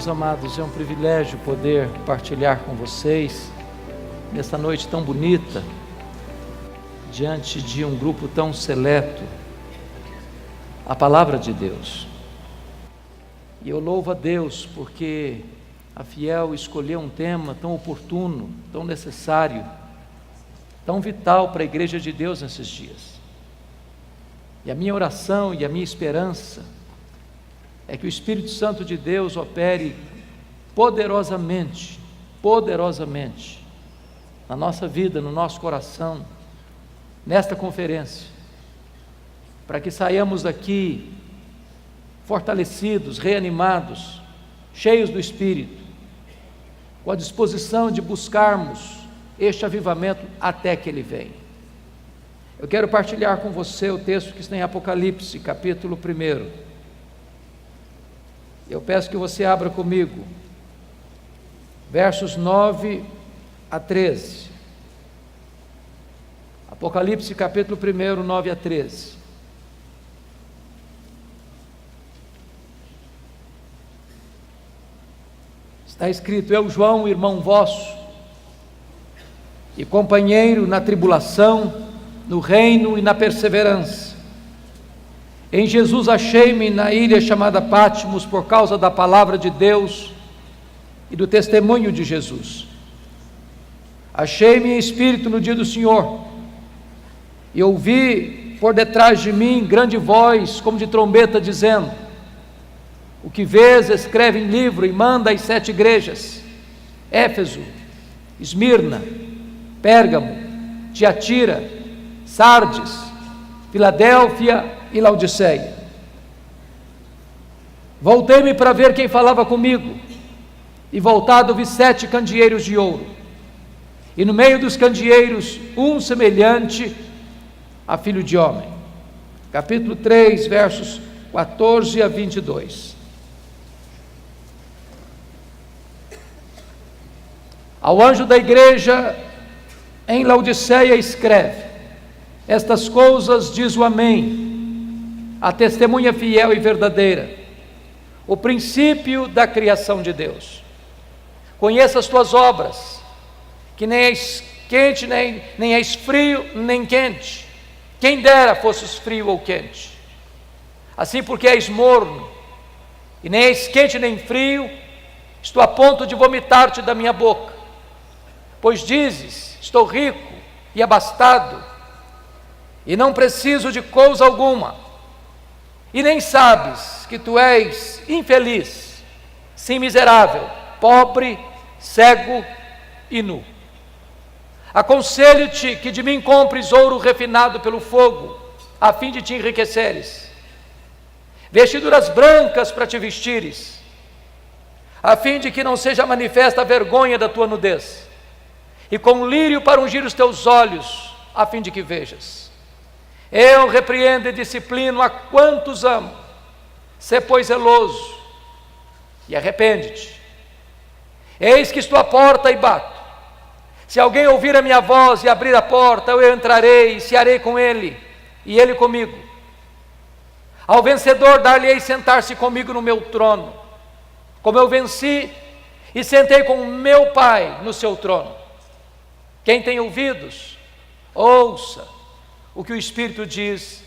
meus amados, é um privilégio poder partilhar com vocês nesta noite tão bonita, diante de um grupo tão seleto, a palavra de Deus. E eu louvo a Deus porque a Fiel escolheu um tema tão oportuno, tão necessário, tão vital para a Igreja de Deus nesses dias. E a minha oração e a minha esperança é que o Espírito Santo de Deus opere poderosamente na nossa vida, no nosso coração, nesta conferência, para que saiamos daqui fortalecidos, reanimados, cheios do Espírito, com a disposição de buscarmos este avivamento até que Ele venha. Eu quero partilhar com você o texto que está em Apocalipse, capítulo 1. Eu peço que você abra comigo, versos 9 a 13. Apocalipse, capítulo 1, 9 a 13. Está escrito: Eu, João, irmão vosso, e companheiro na tribulação, no reino e na perseverança, em Jesus achei-me na ilha chamada Patmos por causa da palavra de Deus e do testemunho de Jesus. Achei-me em espírito no dia do Senhor, e ouvi por detrás de mim grande voz, como de trombeta, dizendo: O que vês, escreve em livro e manda às 7 igrejas: Éfeso, Esmirna, Pérgamo, Tiatira, Sardes, Filadélfia e Laodiceia. Voltei-me para ver quem falava comigo, e voltado vi 7 candeeiros de ouro, e no meio dos candeeiros um semelhante a filho de homem. Capítulo 3, versos 14 a 22. Ao anjo da igreja em Laodiceia escreve: Estas coisas diz o Amém, a testemunha fiel e verdadeira, o princípio da criação de Deus. Conheça as tuas obras, que nem és quente, nem és frio, nem quente. Quem dera fosses frio ou quente. Assim, porque és morno, e nem és quente nem frio, estou a ponto de vomitar-te da minha boca. Pois dizes: Estou rico e abastado, e não preciso de coisa alguma, e nem sabes que tu és infeliz, sim, miserável, pobre, cego e nu. Aconselho-te que de mim compres ouro refinado pelo fogo, a fim de te enriqueceres, vestiduras brancas para te vestires, a fim de que não seja manifesta a vergonha da tua nudez, e com lírio para ungir os teus olhos, a fim de que vejas. Eu repreendo e disciplino a quantos amo. Sê, pois, zeloso e arrepende-te. Eis que estou à porta e bato. Se alguém ouvir a minha voz e abrir a porta, eu entrarei e cearei com ele, e ele comigo. Ao vencedor dar-lhe-ei sentar-se comigo no meu trono, como eu venci e sentei com o meu Pai no seu trono. Quem tem ouvidos, ouça o que o Espírito diz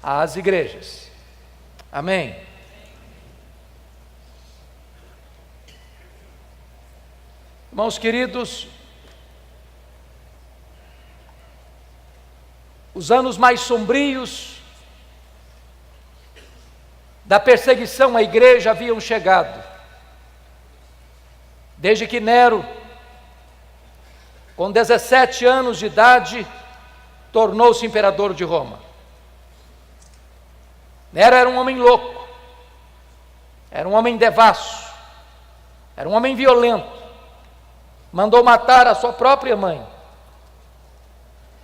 às igrejas. Amém. Irmãos queridos, os anos mais sombrios da perseguição à igreja haviam chegado, desde que Nero, com 17 anos de idade, tornou-se imperador de Roma. Nero era um homem louco, era um homem devasso, era um homem violento, mandou matar a sua própria mãe.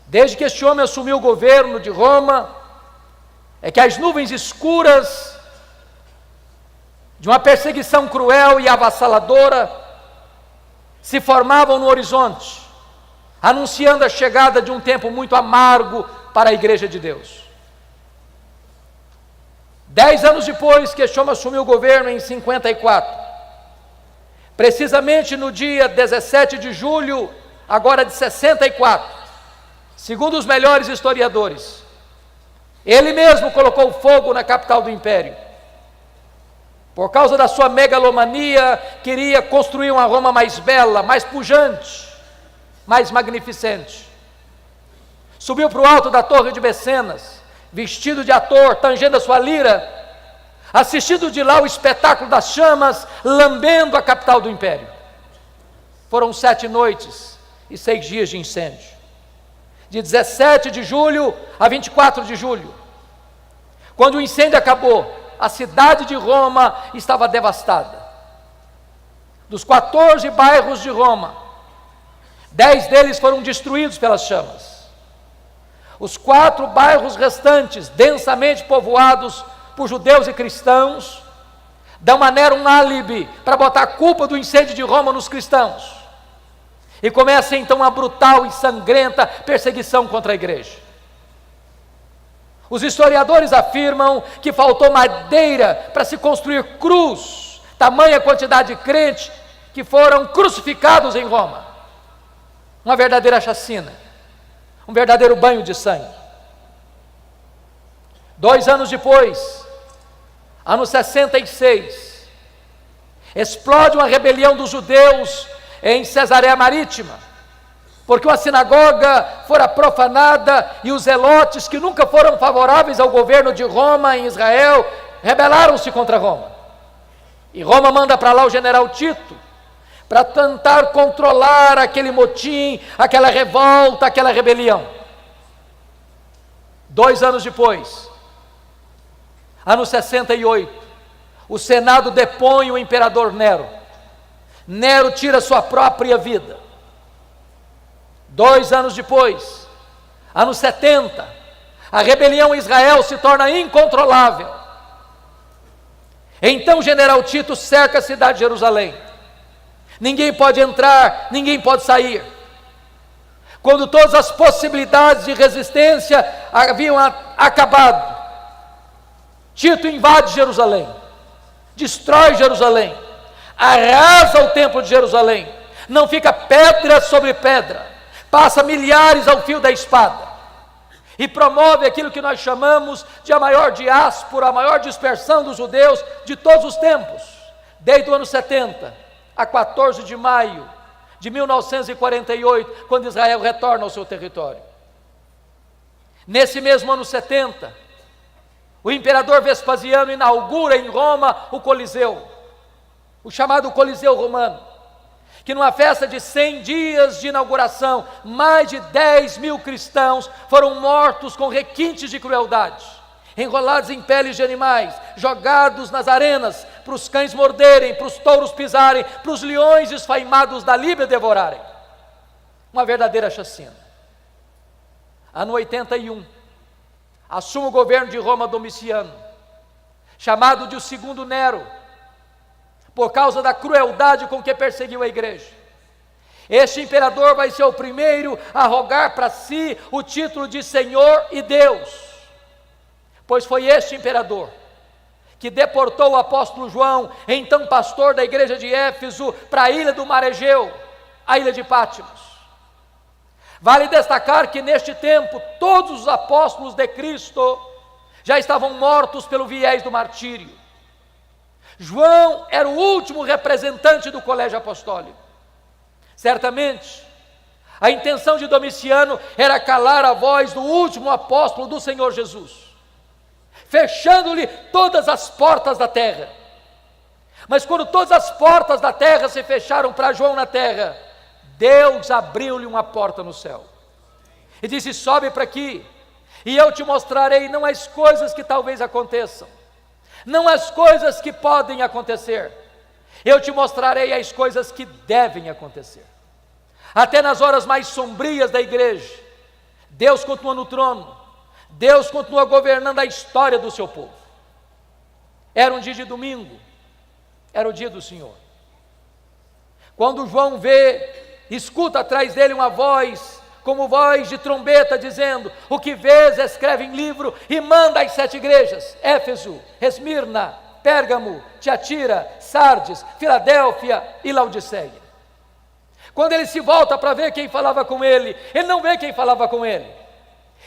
Desde que este homem assumiu o governo de Roma, é que as nuvens escuras de uma perseguição cruel e avassaladora se formavam no horizonte, anunciando a chegada de um tempo muito amargo para a Igreja de Deus. 10 anos depois que este homem assumiu o governo, em 54, precisamente no dia 17 de julho, agora de 64, segundo os melhores historiadores, ele mesmo colocou fogo na capital do império. Por causa da sua megalomania, queria construir uma Roma mais bela, mais pujante, mais magnificente. Subiu para o alto da torre de Mecenas, vestido de ator, tangendo a sua lira, assistindo de lá o espetáculo das chamas, lambendo a capital do império. Foram 7 noites e 6 dias de incêndio, de 17 de julho a 24 de julho. Quando o incêndio acabou, a cidade de Roma estava devastada. Dos 14 bairros de Roma, 10 deles foram destruídos pelas chamas. Os 4 bairros restantes, densamente povoados por judeus e cristãos, dão a Nero um álibi para botar a culpa do incêndio de Roma nos cristãos. E começa então uma brutal e sangrenta perseguição contra a igreja. Os historiadores afirmam que faltou madeira para se construir cruz, tamanha quantidade de crentes que foram crucificados em Roma. Uma verdadeira chacina, um verdadeiro banho de sangue. 2 anos depois, ano 66, explode uma rebelião dos judeus em Cesareia Marítima, porque uma sinagoga fora profanada e os zelotes, que nunca foram favoráveis ao governo de Roma em Israel, rebelaram-se contra Roma. E Roma manda para lá o general Tito, para tentar controlar aquele motim, aquela revolta, aquela rebelião. 2 anos depois, ano 68, o Senado depõe o imperador Nero. Nero tira sua própria vida. 2 anos depois, ano 70, a rebelião em Israel se torna incontrolável. Então o general Tito cerca a cidade de Jerusalém. Ninguém pode entrar, ninguém pode sair. Quando todas as possibilidades de resistência haviam acabado, Tito invade Jerusalém, destrói Jerusalém, arrasa o templo de Jerusalém, não fica pedra sobre pedra, passa milhares ao fio da espada e promove aquilo que nós chamamos de a maior diáspora, a maior dispersão dos judeus de todos os tempos, desde o ano 70 a 14 de maio de 1948, quando Israel retorna ao seu território. Nesse mesmo ano 70, o imperador Vespasiano inaugura em Roma o Coliseu, o chamado Coliseu Romano, que numa festa de 100 dias de inauguração, mais de 10.000 cristãos foram mortos com requintes de crueldade, enrolados em peles de animais, jogados nas arenas, para os cães morderem, para os touros pisarem, para os leões esfaimados da Líbia devorarem. Uma verdadeira chacina. Ano 81, assume o governo de Roma Domiciano, chamado de o segundo Nero, por causa da crueldade com que perseguiu a igreja. Este imperador vai ser o primeiro a arrogar para si o título de Senhor e Deus, pois foi este imperador que deportou o apóstolo João, então pastor da igreja de Éfeso, para a ilha do mar Egeu, a ilha de Pátimos. Vale destacar que neste tempo todos os apóstolos de Cristo já estavam mortos pelo viés do martírio. João era o último representante do colégio apostólico. Certamente, a intenção de Domiciano era calar a voz do último apóstolo do Senhor Jesus, fechando-lhe todas as portas da terra. Mas quando todas as portas da terra se fecharam para João na terra, Deus abriu-lhe uma porta no céu e disse: sobe para aqui e eu te mostrarei não as coisas que talvez aconteçam, não as coisas que podem acontecer, eu te mostrarei as coisas que devem acontecer. Até nas horas mais sombrias da igreja, Deus continua no trono, Deus continua governando a história do seu povo. Era um dia de domingo, era o dia do Senhor. Quando João escuta atrás dele uma voz, como voz de trombeta, dizendo: o que vês escreve em livro e manda às 7 igrejas: Éfeso, Esmirna, Pérgamo, Tiatira, Sardes, Filadélfia e Laodiceia. Quando ele se volta para ver quem falava com ele, ele não vê quem falava com ele.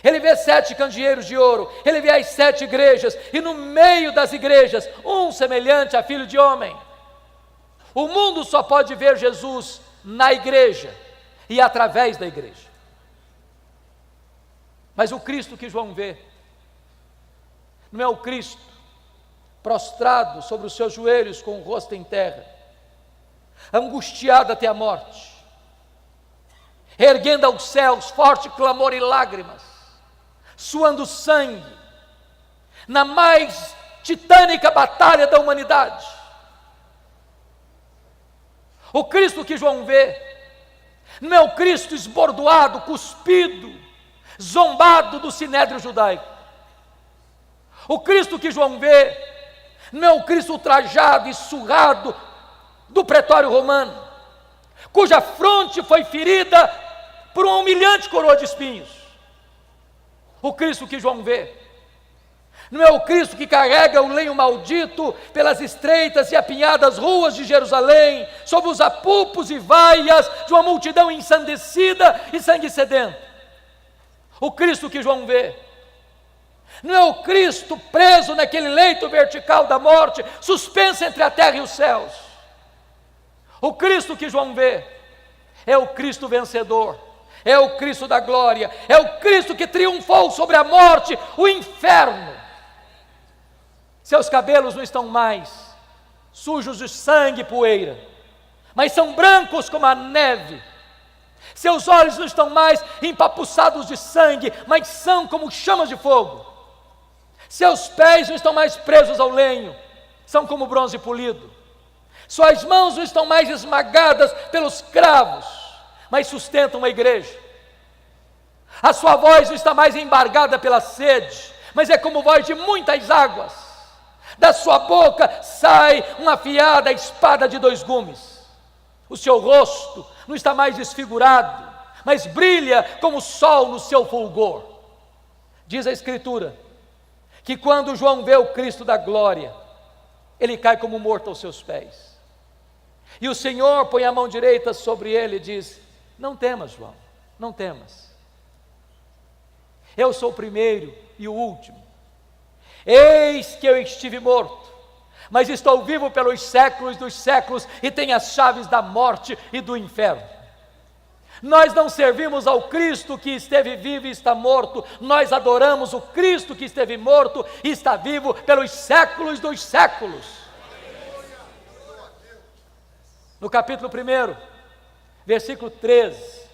Ele vê 7 candeeiros de ouro, ele vê as 7 igrejas, e no meio das igrejas, um semelhante a filho de homem. O mundo só pode ver Jesus na igreja e através da igreja. Mas o Cristo que João vê, não é o Cristo prostrado sobre os seus joelhos com o rosto em terra, angustiado até a morte, erguendo aos céus forte clamor e lágrimas, suando sangue, na mais titânica batalha da humanidade. O Cristo que João vê, não é o Cristo esbordoado, cuspido, zombado do sinédrio judaico. O Cristo que João vê, não é o Cristo ultrajado e surrado do pretório romano, cuja fronte foi ferida por uma humilhante coroa de espinhos. O Cristo que João vê, não é o Cristo que carrega o lenho maldito pelas estreitas e apinhadas ruas de Jerusalém, sob os apupos e vaias de uma multidão ensandecida e sangue sedento. O Cristo que João vê, não é o Cristo preso naquele leito vertical da morte, suspenso entre a terra e os céus. O Cristo que João vê é o Cristo vencedor, é o Cristo da glória, é o Cristo que triunfou sobre a morte, o inferno. Seus cabelos não estão mais sujos de sangue e poeira, mas são brancos como a neve. Seus olhos não estão mais empapuçados de sangue, mas são como chamas de fogo. Seus pés não estão mais presos ao lenho, são como bronze polido. Suas mãos não estão mais esmagadas pelos cravos, mas sustentam a igreja. A sua voz não está mais embargada pela sede, mas é como voz de muitas águas. Da sua boca sai uma afiada espada de 2 gumes. O seu rosto não está mais desfigurado, mas brilha como o sol no seu fulgor. Diz a Escritura que quando João vê o Cristo da glória, ele cai como morto aos seus pés. E o Senhor põe a mão direita sobre ele e diz: não temas, João, não temas. Eu sou o primeiro e o último. Eis que eu estive morto, mas estou vivo pelos séculos dos séculos e tenho as chaves da morte e do inferno. Nós não servimos ao Cristo que esteve vivo e está morto, nós adoramos o Cristo que esteve morto e está vivo pelos séculos dos séculos. No capítulo 1, versículo 13,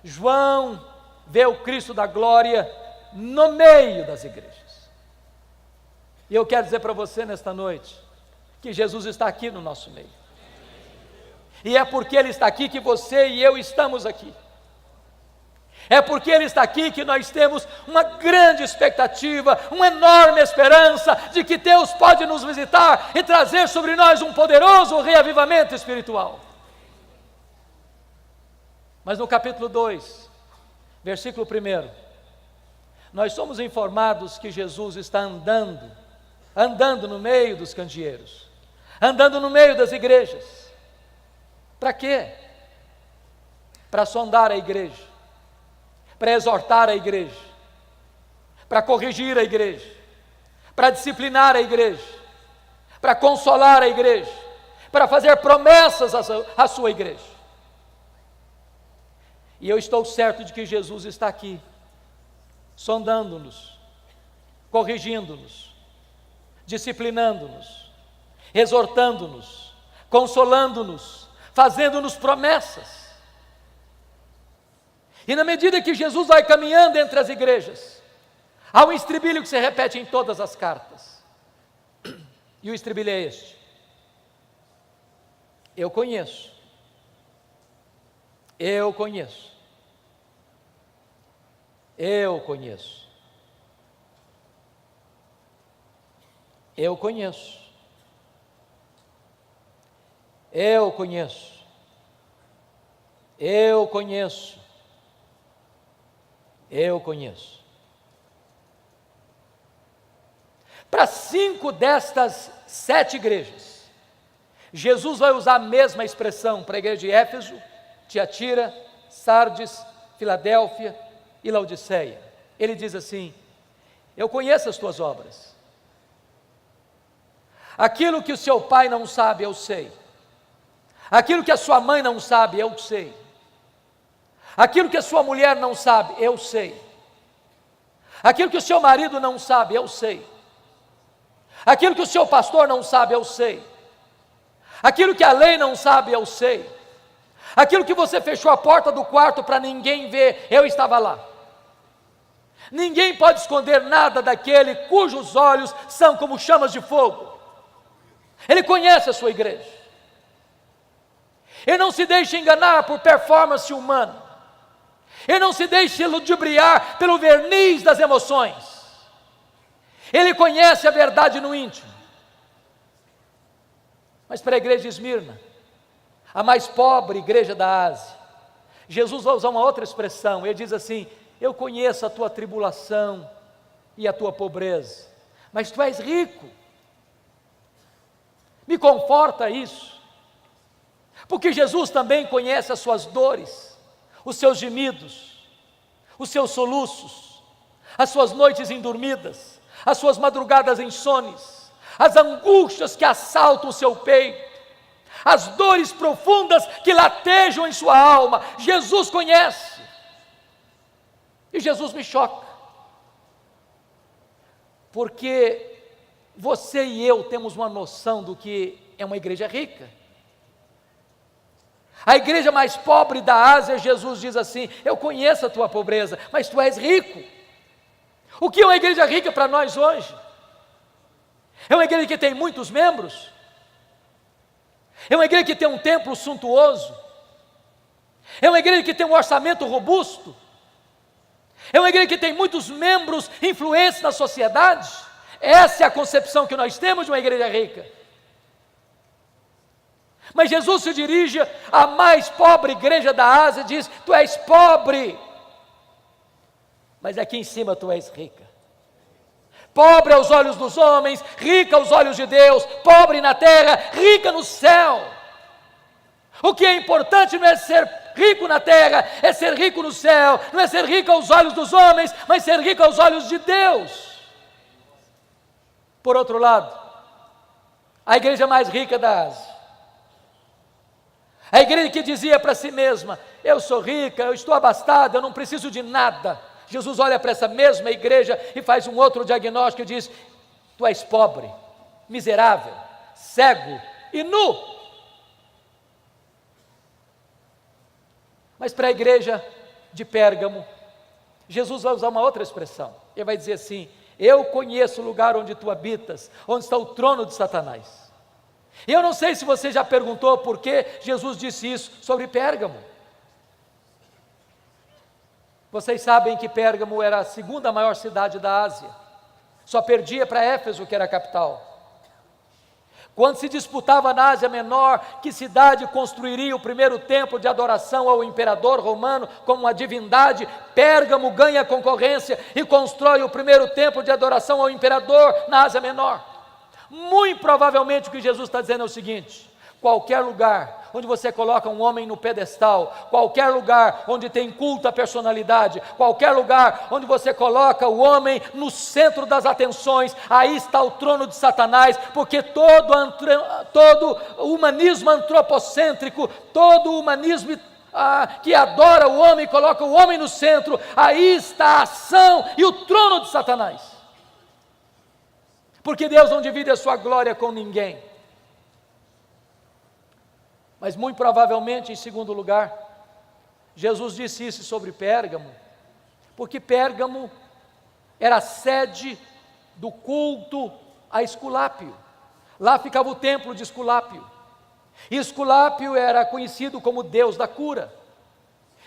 João vê o Cristo da glória no meio das igrejas. E eu quero dizer para você nesta noite, que Jesus está aqui no nosso meio. E é porque Ele está aqui que você e eu estamos aqui. É porque Ele está aqui que nós temos uma grande expectativa, uma enorme esperança de que Deus pode nos visitar e trazer sobre nós um poderoso reavivamento espiritual. Mas no capítulo 2, versículo 1, nós somos informados que Jesus está andando no meio dos candeeiros, andando no meio das igrejas. Para quê? Para sondar a igreja, para exortar a igreja, para corrigir a igreja, para disciplinar a igreja, para consolar a igreja, para fazer promessas à sua igreja. E eu estou certo de que Jesus está aqui, sondando-nos, corrigindo-nos, disciplinando-nos, exortando-nos, consolando-nos, fazendo-nos promessas. E na medida que Jesus vai caminhando entre as igrejas, há um estribilho que se repete em todas as cartas. E o estribilho é este: eu conheço, eu conheço, eu conheço, eu conheço, eu conheço, eu conheço, eu conheço. Para 5 destas 7 igrejas, Jesus vai usar a mesma expressão para a igreja de Éfeso, Tiatira, Sardes, Filadélfia e Laodiceia. Ele diz assim: eu conheço as tuas obras. Aquilo que o seu pai não sabe, eu sei. Aquilo que a sua mãe não sabe, eu sei. Aquilo que a sua mulher não sabe, eu sei. Aquilo que o seu marido não sabe, eu sei. Aquilo que o seu pastor não sabe, eu sei. Aquilo que a lei não sabe, eu sei. Aquilo que você fechou a porta do quarto para ninguém ver, eu estava lá. Ninguém pode esconder nada daquele cujos olhos são como chamas de fogo. Ele conhece a sua igreja. Ele não se deixa enganar por performance humana. Ele não se deixa ludibriar pelo verniz das emoções. Ele conhece a verdade no íntimo. Mas para a igreja de Esmirna, a mais pobre igreja da Ásia, Jesus vai usar uma outra expressão. Ele diz assim: eu conheço a tua tribulação e a tua pobreza, mas tu és rico. Me conforta isso, porque Jesus também conhece as suas dores, os seus gemidos, os seus soluços, as suas noites indormidas, as suas madrugadas insones, as angústias que assaltam o seu peito, as dores profundas que latejam em sua alma. Jesus conhece. E Jesus me choca, porque você e eu temos uma noção do que é uma igreja rica. A igreja mais pobre da Ásia, Jesus diz assim: eu conheço a tua pobreza, mas tu és rico. O que é uma igreja rica para nós hoje? É uma igreja que tem muitos membros? É uma igreja que tem um templo suntuoso? É uma igreja que tem um orçamento robusto? É uma igreja que tem muitos membros influentes na sociedade? Essa é a concepção que nós temos de uma igreja rica. Mas Jesus se dirige à mais pobre igreja da Ásia e diz: tu és pobre, mas aqui em cima tu és rica. Pobre aos olhos dos homens, rica aos olhos de Deus, pobre na terra, rica no céu. O que é importante não é ser rico na terra, é ser rico no céu. Não é ser rico aos olhos dos homens, mas ser rico aos olhos de Deus. Por outro lado, a igreja mais rica da Ásia, a igreja que dizia para si mesma: eu sou rica, eu estou abastada, eu não preciso de nada. Jesus olha para essa mesma igreja e faz um outro diagnóstico e diz: tu és pobre, miserável, cego e nu. Mas para a igreja de Pérgamo, Jesus vai usar uma outra expressão. Ele vai dizer assim: eu conheço o lugar onde tu habitas, onde está o trono de Satanás. E eu não sei se você já perguntou por que Jesus disse isso sobre Pérgamo. Vocês sabem que Pérgamo era a segunda maior cidade da Ásia, só perdia para Éfeso, que era a capital. Quando se disputava na Ásia Menor que cidade construiria o primeiro templo de adoração ao imperador romano como uma divindade, Pérgamo ganha concorrência e constrói o primeiro templo de adoração ao imperador na Ásia Menor. Muito provavelmente o que Jesus está dizendo é o seguinte: qualquer lugar onde você coloca um homem no pedestal, qualquer lugar onde tem culto à personalidade, qualquer lugar onde você coloca o homem no centro das atenções, aí está o trono de Satanás, porque todo o humanismo antropocêntrico, todo o humanismo que adora o homem, coloca o homem no centro, aí está a ação e o trono de Satanás. Porque Deus não divide a sua glória com ninguém. Mas muito provavelmente, em segundo lugar, Jesus disse isso sobre Pérgamo, porque Pérgamo era a sede do culto a Esculápio. Lá ficava o templo de Esculápio. E Esculápio era conhecido como Deus da cura.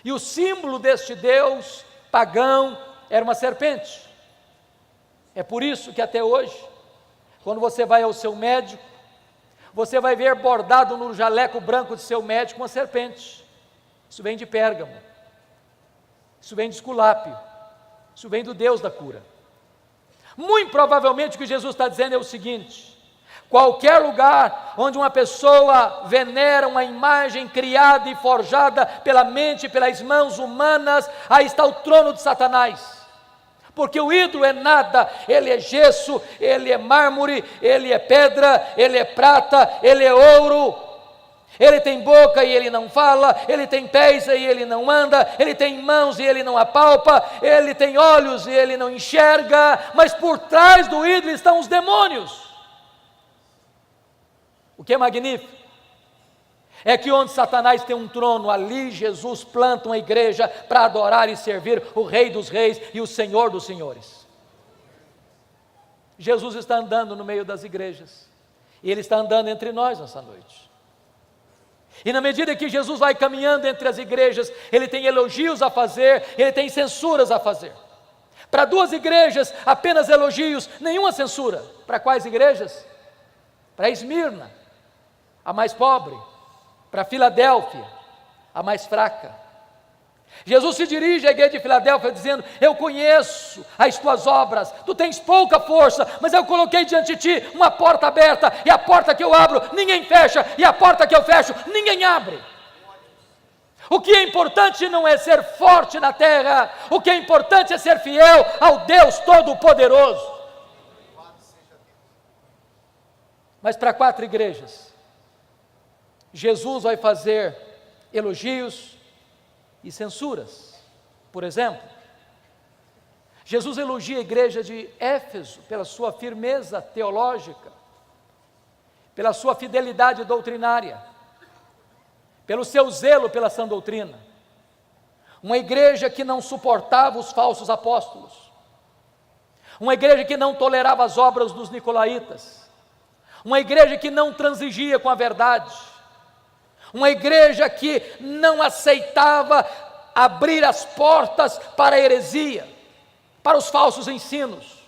E o símbolo deste Deus pagão era uma serpente. É por isso que até hoje, quando você vai ao seu médico, você vai ver bordado no jaleco branco de seu médico uma serpente. Isso vem de Pérgamo. Isso vem de Esculápio. Isso vem do Deus da cura. Muito provavelmente o que Jesus está dizendo é o seguinte: qualquer lugar onde uma pessoa venera uma imagem criada e forjada pela mente, pelas mãos humanas, aí está o trono de Satanás. Porque o ídolo é nada, ele é gesso, ele é mármore, ele é pedra, ele é prata, ele é ouro. Ele tem boca e ele não fala, ele tem pés e ele não anda, ele tem mãos e ele não apalpa, ele tem olhos e ele não enxerga, mas por trás do ídolo estão os demônios. O que é magnífico é que onde Satanás tem um trono, ali Jesus planta uma igreja para adorar e servir o Rei dos Reis e o Senhor dos Senhores. Jesus está andando no meio das igrejas, e Ele está andando entre nós nessa noite. E na medida que Jesus vai caminhando entre as igrejas, Ele tem elogios a fazer, Ele tem censuras a fazer. Para 2 igrejas, apenas elogios, nenhuma censura. Para quais igrejas? Para Esmirna, a mais pobre. Para Filadélfia, a mais fraca. Jesus se dirige à igreja de Filadélfia dizendo: eu conheço as tuas obras, tu tens pouca força, mas eu coloquei diante de ti uma porta aberta, e a porta que eu abro, ninguém fecha, e a porta que eu fecho, ninguém abre. O que é importante não é ser forte na terra, o que é importante é ser fiel ao Deus Todo-Poderoso. Mas para 4 igrejas, Jesus vai fazer elogios e censuras. Por exemplo, Jesus elogia a igreja de Éfeso pela sua firmeza teológica, pela sua fidelidade doutrinária, pelo seu zelo pela sã doutrina. Uma igreja que não suportava os falsos apóstolos, uma igreja que não tolerava as obras dos nicolaítas, uma igreja que não transigia com a verdade, uma igreja que não aceitava abrir as portas para a heresia, para os falsos ensinos.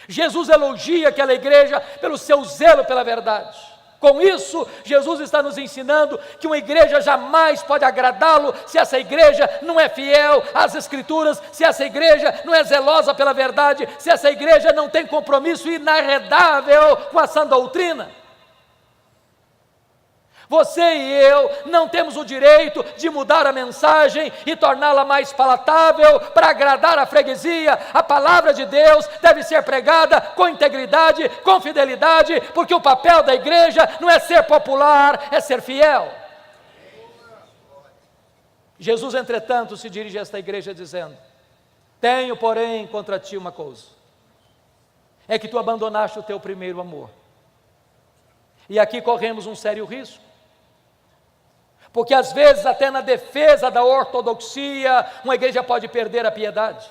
Jesus elogia aquela igreja pelo seu zelo pela verdade. Com isso, Jesus está nos ensinando que uma igreja jamais pode agradá-lo se essa igreja não é fiel às Escrituras, se essa igreja não é zelosa pela verdade, se essa igreja não tem compromisso inarredável com a sã doutrina. Você e eu não temos o direito de mudar a mensagem e torná-la mais palatável para agradar a freguesia. A palavra de Deus deve ser pregada com integridade, com fidelidade, porque o papel da igreja não é ser popular, é ser fiel. Jesus, entretanto, se dirige a esta igreja dizendo: tenho, porém, contra ti uma coisa, é que tu abandonaste o teu primeiro amor. E aqui corremos um sério risco, porque às vezes até na defesa da ortodoxia, uma igreja pode perder a piedade.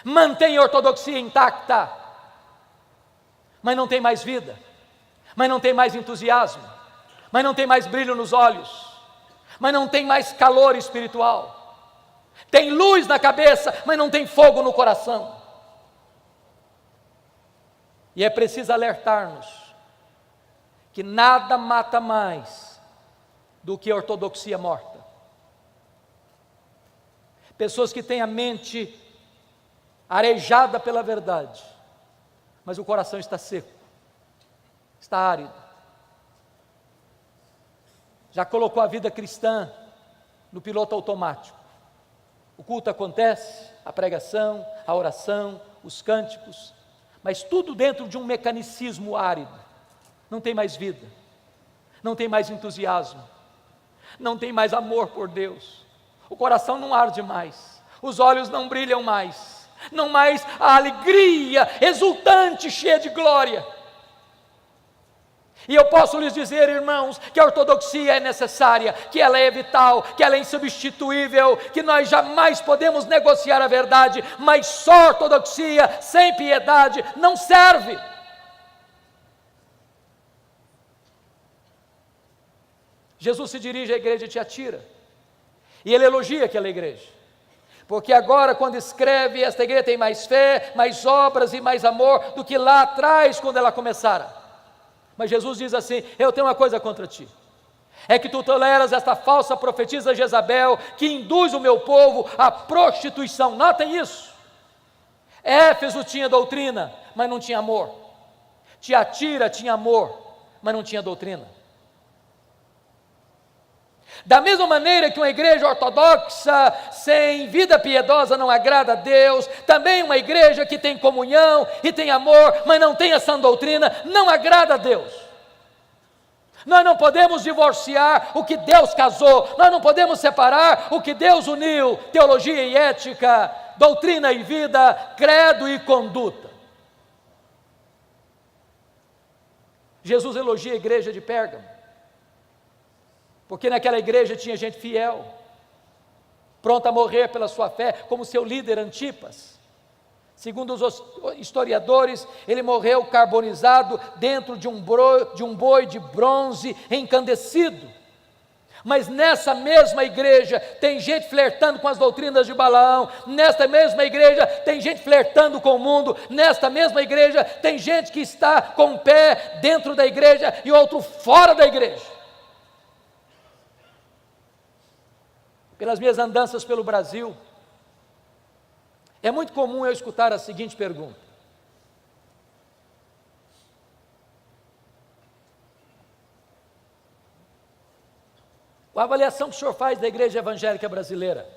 Mantém a ortodoxia intacta, mas não tem mais vida, mas não tem mais entusiasmo, mas não tem mais brilho nos olhos, mas não tem mais calor espiritual. Tem luz na cabeça, mas não tem fogo no coração. E é preciso alertar-nos que nada mata mais do que a ortodoxia morta. Pessoas que têm a mente arejada pela verdade, mas o coração está seco, está árido. Já colocou a vida cristã no piloto automático. O culto acontece, a pregação, a oração, os cânticos, mas tudo dentro de um mecanicismo árido. Não tem mais vida, não tem mais entusiasmo, não tem mais amor por Deus, o coração não arde mais, os olhos não brilham mais, não mais a alegria exultante, cheia de glória. E eu posso lhes dizer, irmãos, que a ortodoxia é necessária, que ela é vital, que ela é insubstituível, que nós jamais podemos negociar a verdade, mas só ortodoxia sem piedade não serve. Jesus se dirige à igreja de Tiatira, e ele elogia aquela igreja, porque agora quando escreve, esta igreja tem mais fé, mais obras e mais amor do que lá atrás quando ela começara. Mas Jesus diz assim: eu tenho uma coisa contra ti, é que tu toleras esta falsa profetisa Jezabel, que induz o meu povo à prostituição. Notem isso, Éfeso tinha doutrina, mas não tinha amor. Tiatira tinha amor, mas não tinha doutrina. Da mesma maneira que uma igreja ortodoxa sem vida piedosa não agrada a Deus, também uma igreja que tem comunhão e tem amor, mas não tem a sã doutrina, não agrada a Deus. Nós não podemos divorciar o que Deus casou, nós não podemos separar o que Deus uniu, teologia e ética, doutrina e vida, credo e conduta. Jesus elogia a igreja de Pérgamo, porque naquela igreja tinha gente fiel, pronta a morrer pela sua fé, como seu líder Antipas. Segundo os historiadores, ele morreu carbonizado dentro de um boi de bronze encandecido. Mas nessa mesma igreja tem gente flertando com as doutrinas de Balaão, nesta mesma igreja tem gente flertando com o mundo, nesta mesma igreja tem gente que está com um pé dentro da igreja e outro fora da igreja. Pelas minhas andanças pelo Brasil, é muito comum eu escutar a seguinte pergunta: qual a avaliação que o senhor faz da igreja evangélica brasileira?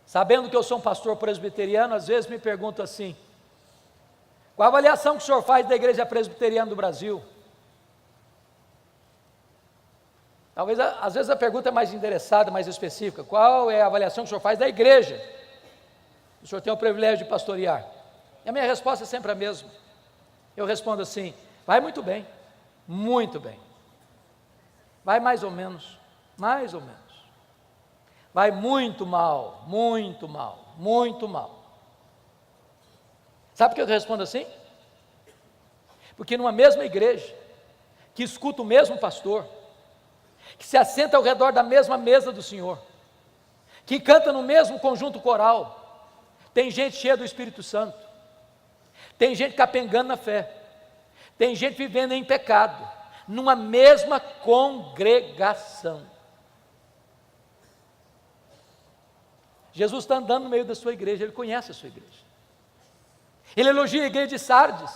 Sabendo que eu sou um pastor presbiteriano, às vezes me pergunto assim: qual a avaliação que o senhor faz da igreja presbiteriana do Brasil? Talvez, às vezes a pergunta é mais interessada, mais específica: qual é a avaliação que o senhor faz da igreja? O senhor tem o privilégio de pastorear. E a minha resposta é sempre a mesma. Eu respondo assim: vai muito bem, muito bem. Vai mais ou menos, mais ou menos. Vai muito mal, muito mal, muito mal. Sabe por que eu respondo assim? Porque numa mesma igreja, que escuta o mesmo pastor, que se assenta ao redor da mesma mesa do Senhor, que canta no mesmo conjunto coral, tem gente cheia do Espírito Santo, tem gente capengando na fé, tem gente vivendo em pecado, numa mesma congregação. Jesus está andando no meio da sua igreja, ele conhece a sua igreja. Ele elogia a igreja de Sardes.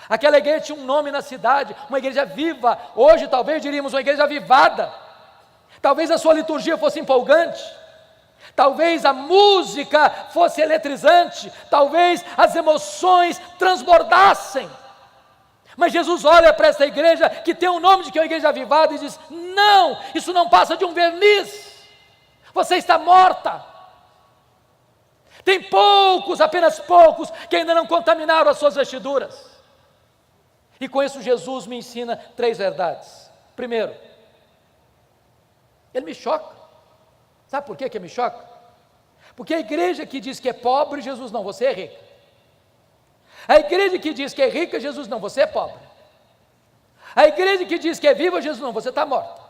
Aquela igreja tinha um nome na cidade, uma igreja viva. Hoje talvez diríamos uma igreja avivada. Talvez a sua liturgia fosse empolgante. Talvez a música fosse eletrizante. Talvez as emoções transbordassem. Mas Jesus olha para essa igreja que tem o nome de que é uma igreja avivada e diz: não, isso não passa de um verniz. Você está morta. Tem poucos, apenas poucos, que ainda não contaminaram as suas vestiduras. E com isso Jesus me ensina 3 verdades. Primeiro, ele me choca. Sabe por que me choca? Porque a igreja que diz que é pobre, Jesus não, você é rica. A igreja que diz que é rica, Jesus não, você é pobre. A igreja que diz que é viva, Jesus não, você está morta.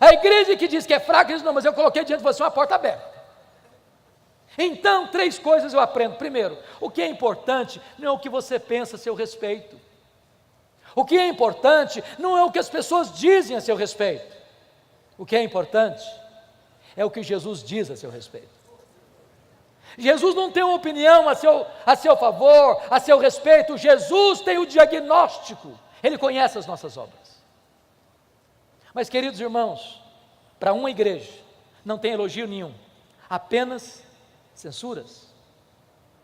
A igreja que diz que é fraca, Jesus não, mas eu coloquei diante de você uma porta aberta. Então, 3 coisas eu aprendo. Primeiro, o que é importante não é o que você pensa a seu respeito. O que é importante não é o que as pessoas dizem a seu respeito. O que é importante é o que Jesus diz a seu respeito. Jesus não tem uma opinião a seu favor, a seu respeito. Jesus tem o diagnóstico. Ele conhece as nossas obras. Mas, queridos irmãos, para uma igreja não tem elogio nenhum, apenas censuras.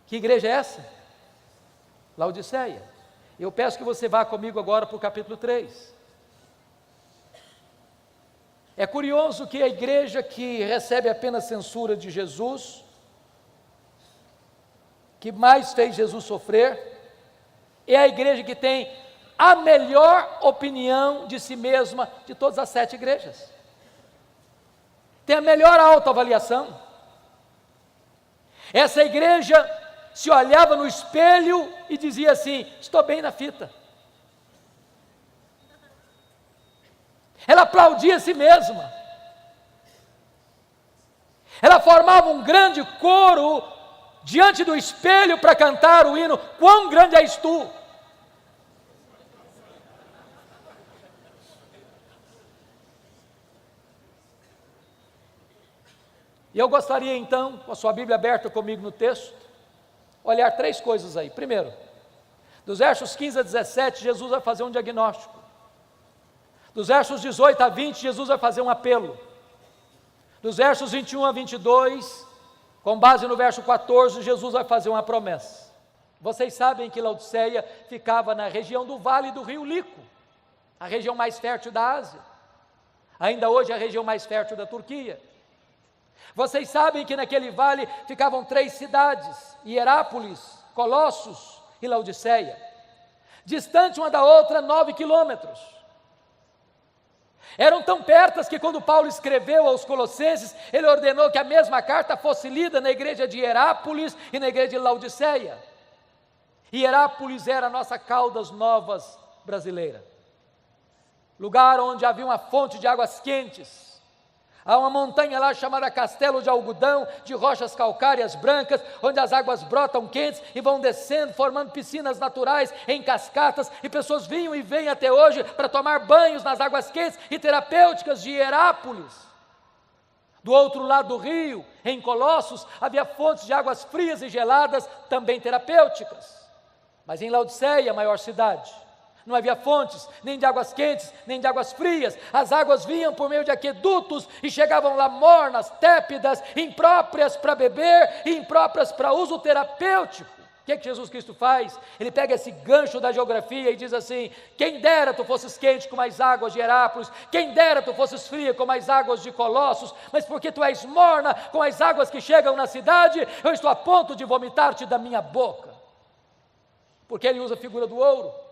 Que igreja é essa? Laodiceia. Eu peço que você vá comigo agora para o capítulo 3. É curioso que a igreja que recebe apenas censura de Jesus, que mais fez Jesus sofrer, é a igreja que tem a melhor opinião de si mesma de todas as 7 igrejas. Tem a melhor autoavaliação. Essa igreja se olhava no espelho e dizia assim: estou bem na fita. Ela aplaudia a si mesma. Ela formava um grande coro diante do espelho para cantar o hino: quão grande és tu. E eu gostaria então, com a sua Bíblia aberta comigo no texto, olhar três coisas aí. Primeiro, dos versos 15 a 17, Jesus vai fazer um diagnóstico. Dos versos 18 a 20, Jesus vai fazer um apelo. Dos versos 21 a 22, com base no verso 14, Jesus vai fazer uma promessa. Vocês sabem que Laodiceia ficava na região do Vale do Rio Lico, a região mais fértil da Ásia. Ainda hoje é a região mais fértil da Turquia. Vocês sabem que naquele vale ficavam três cidades, Hierápolis, Colossos e Laodiceia, distante uma da outra 9 quilômetros. Eram tão pertas que quando Paulo escreveu aos Colossenses, ele ordenou que a mesma carta fosse lida na igreja de Hierápolis e na igreja de Laodiceia. Hierápolis era a nossa Caldas Novas brasileira, lugar onde havia uma fonte de águas quentes. Há uma montanha lá chamada Castelo de Algodão, de rochas calcárias brancas, onde as águas brotam quentes e vão descendo, formando piscinas naturais em cascatas, e pessoas vinham e vêm até hoje para tomar banhos nas águas quentes e terapêuticas de Hierápolis. Do outro lado do rio, em Colossos, havia fontes de águas frias e geladas, também terapêuticas. Mas em Laodiceia, a maior cidade, não havia fontes, nem de águas quentes, nem de águas frias. As águas vinham por meio de aquedutos e chegavam lá mornas, tépidas, impróprias para beber e impróprias para uso terapêutico. O que Jesus Cristo faz? Ele pega esse gancho da geografia e diz assim: quem dera tu fosses quente como as águas de Hierápolis, quem dera tu fosses fria como as águas de Colossos, mas porque tu és morna com as águas que chegam na cidade, eu estou a ponto de vomitar-te da minha boca. Porque ele usa a figura do ouro.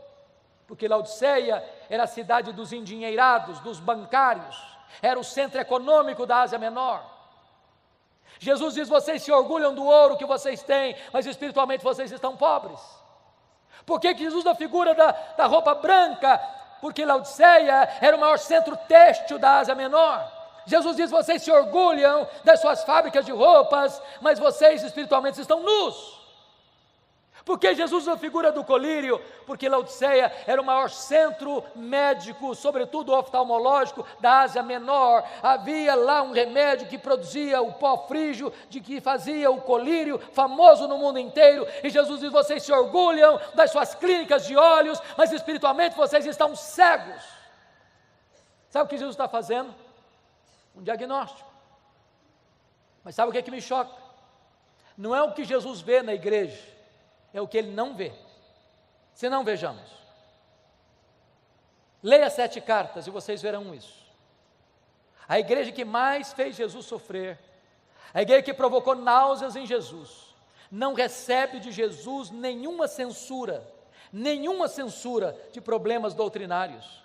Porque Laodiceia era a cidade dos endinheirados, dos bancários, era o centro econômico da Ásia Menor. Jesus diz: vocês se orgulham do ouro que vocês têm, mas espiritualmente vocês estão pobres. Por que Jesus usa a figura da roupa branca? Porque Laodiceia era o maior centro têxtil da Ásia Menor. Jesus diz: vocês se orgulham das suas fábricas de roupas, mas vocês espiritualmente estão nus. Por que Jesus usa a figura do colírio? Porque Laodiceia era o maior centro médico, sobretudo oftalmológico, da Ásia Menor. Havia lá um remédio que produzia o pó frígio, de que fazia o colírio, famoso no mundo inteiro. E Jesus diz: vocês se orgulham das suas clínicas de olhos, mas espiritualmente vocês estão cegos. Sabe o que Jesus está fazendo? Um diagnóstico. Mas sabe o que me choca? Não é o que Jesus vê na igreja, é o que ele não vê. Se não, vejamos. Leia 7 cartas e vocês verão isso. A igreja que mais fez Jesus sofrer, a igreja que provocou náuseas em Jesus, não recebe de Jesus nenhuma censura de problemas doutrinários.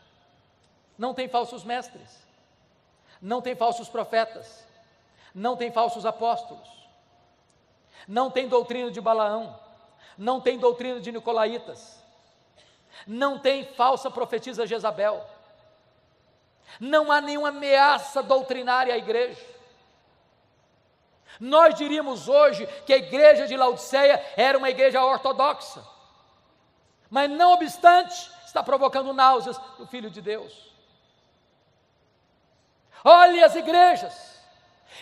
Não tem falsos mestres, não tem falsos profetas, não tem falsos apóstolos, não tem doutrina de Balaão, não tem doutrina de Nicolaítas, não tem falsa profetisa Jezabel, não há nenhuma ameaça doutrinária à igreja. Nós diríamos hoje que a igreja de Laodiceia era uma igreja ortodoxa, mas não obstante, está provocando náuseas no Filho de Deus. Olhe as igrejas,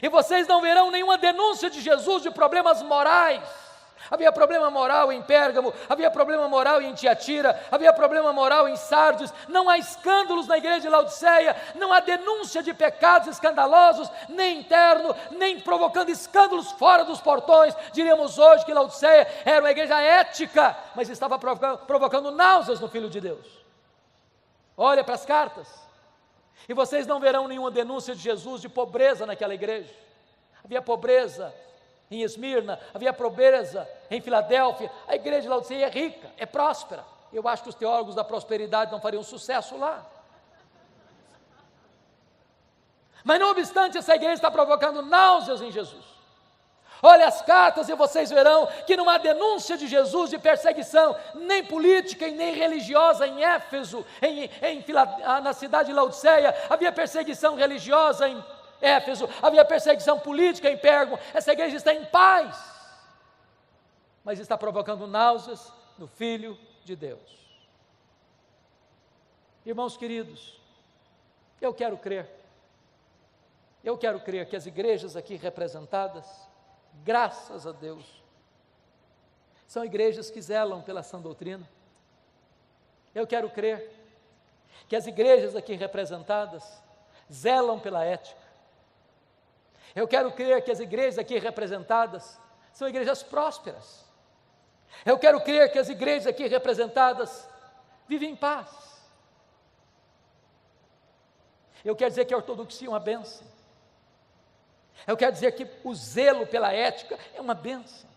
e vocês não verão nenhuma denúncia de Jesus de problemas morais. Havia problema moral em Pérgamo, havia problema moral em Tiatira, havia problema moral em Sardes. Não há escândalos na igreja de Laodiceia, não há denúncia de pecados escandalosos, nem interno, nem provocando escândalos fora dos portões. Diríamos hoje que Laodiceia era uma igreja ética, mas estava provocando náuseas no Filho de Deus. Olha para as cartas, e vocês não verão nenhuma denúncia de Jesus de pobreza naquela igreja. Havia pobreza em Esmirna, havia pobreza em Filadélfia. A igreja de Laodiceia é rica, é próspera. Eu acho que os teólogos da prosperidade não fariam sucesso lá. Mas não obstante, essa igreja está provocando náuseas em Jesus. Olha as cartas e vocês verão que não há denúncia de Jesus de perseguição, nem política e nem religiosa em Éfeso, na cidade de Laodiceia. Havia perseguição religiosa em Éfeso, havia perseguição política em Pérgamo. Essa igreja está em paz, mas está provocando náuseas no Filho de Deus. Irmãos queridos, eu quero crer Eu quero crer que as igrejas aqui representadas, graças a Deus, são igrejas que zelam pela sã doutrina. Eu quero crer que as igrejas aqui representadas zelam pela ética. Eu quero crer que as igrejas aqui representadas são igrejas prósperas. Eu quero crer que as igrejas aqui representadas vivem em paz. Eu quero dizer que a ortodoxia é uma bênção. Eu quero dizer que o zelo pela ética é uma bênção.